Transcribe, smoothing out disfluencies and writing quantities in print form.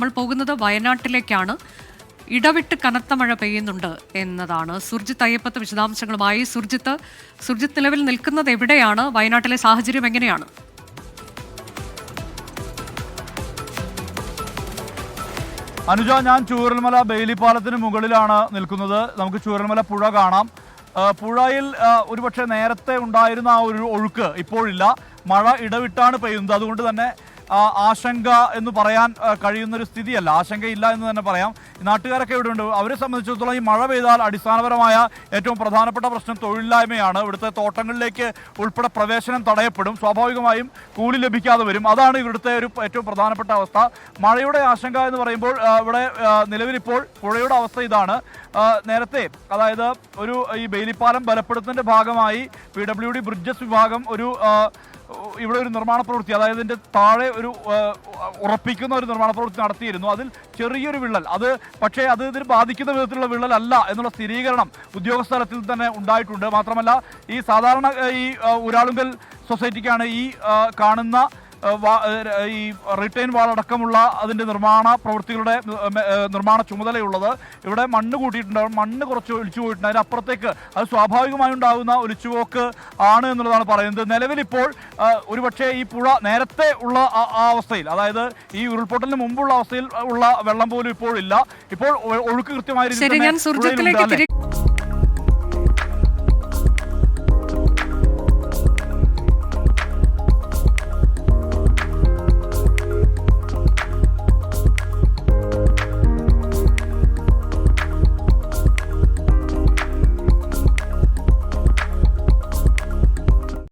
നമ്മൾ പോകുന്നത് വയനാട്ടിലേക്കാണ്. ഇടവിട്ട് കനത്ത മഴ പെയ്യുന്നുണ്ട് എന്നതാണ്. സുർജിത്ത് അയ്യപ്പത്ത് വിശദാംശങ്ങളുമായി. സുർജിത്ത് നിലവിൽ നിൽക്കുന്നത് എവിടെയാണ്? വയനാട്ടിലെ സാഹചര്യം എങ്ങനെയാണ്? അനുജ, ഞാൻ ചൂരൽമല ബെയിലിപ്പാലത്തിന് മുകളിലാണ് നിൽക്കുന്നത്. നമുക്ക് ചൂരൽമല പുഴ കാണാം. പുഴയിൽ ഒരുപക്ഷെ നേരത്തെ ഉണ്ടായിരുന്ന ആ ഒരു ഒഴുക്ക് ഇപ്പോഴില്ല. മഴ ഇടവിട്ടാണ് പെയ്യുന്നത്. അതുകൊണ്ട് തന്നെ ആശങ്ക എന്ന് പറയാൻ കഴിയുന്നൊരു സ്ഥിതിയല്ല. ആശങ്കയില്ല എന്ന് തന്നെ പറയാം. നാട്ടുകാരൊക്കെ ഇവിടെ ഉണ്ട്. അവരെ സംബന്ധിച്ചിടത്തോളം ഈ മഴ പെയ്താൽ അടിസ്ഥാനപരമായ ഏറ്റവും പ്രധാനപ്പെട്ട പ്രശ്നം തൊഴിലില്ലായ്മയാണ്. ഇവിടുത്തെ തോട്ടങ്ങളിലേക്ക് ഉൾപ്പെടെ പ്രവേശനം തടയപ്പെടും. സ്വാഭാവികമായും കൂലി ലഭിക്കാതെ വരും. അതാണ് ഇവിടുത്തെ ഒരു ഏറ്റവും പ്രധാനപ്പെട്ട അവസ്ഥ. മഴയുടെ ആശങ്ക എന്ന് പറയുമ്പോൾ ഇവിടെ നിലവിലിപ്പോൾ പുഴയുടെ അവസ്ഥ ഇതാണ്. നേരത്തെ, അതായത് ഈ ബെയിലിപ്പാലം ബലപ്പെടുത്തുന്നതിൻ്റെ ഭാഗമായി PWD ബ്രിഡ്ജസ് വിഭാഗം ഇവിടെ ഒരു നിർമ്മാണ പ്രവൃത്തി, അതായത് ഇതിൻ്റെ താഴെ ഉറപ്പിക്കുന്ന ഒരു നിർമ്മാണ പ്രവൃത്തി നടത്തിയിരുന്നു. അതിൽ ചെറിയൊരു വിള്ളൽ, പക്ഷേ ഇതിന് ബാധിക്കുന്ന വിധത്തിലുള്ള വിള്ളലല്ല എന്നുള്ള സ്ഥിരീകരണം ഉദ്യോഗസ്ഥ തലത്തിൽ തന്നെ ഉണ്ടായിട്ടുണ്ട്. മാത്രമല്ല, ഈ സാധാരണ ഈ ഊരാളുങ്കൽ സൊസൈറ്റിക്കാണ് ഈ കാണുന്ന ഈ റിട്ടൈൻ വാൾ അടക്കമുള്ള അതിൻ്റെ നിർമ്മാണ പ്രവൃത്തികളുടെ നിർമ്മാണ ചുമതലയുള്ളത്. ഇവിടെ മണ്ണ് കൂട്ടിയിട്ടുണ്ടാകും, മണ്ണ് കുറച്ച് ഒലിച്ചു പോയിട്ടുണ്ട്. അതിനപ്പുറത്തേക്ക് അത് സ്വാഭാവികമായി ഉണ്ടാകുന്ന ഒലിച്ചുപോക്ക് ആണ് എന്നുള്ളതാണ് പറയുന്നത്. നിലവിലിപ്പോൾ ഒരുപക്ഷെ ഈ പുഴ നേരത്തെ ഉള്ള ആ അവസ്ഥയിൽ, അതായത് ഈ ഉരുൾപൊട്ടലിന് മുമ്പുള്ള അവസ്ഥയിൽ ഉള്ള വെള്ളം പോലും ഇപ്പോഴില്ല. ഇപ്പോൾ ഒഴുക്ക് കൃത്യമായ രീതിയിൽ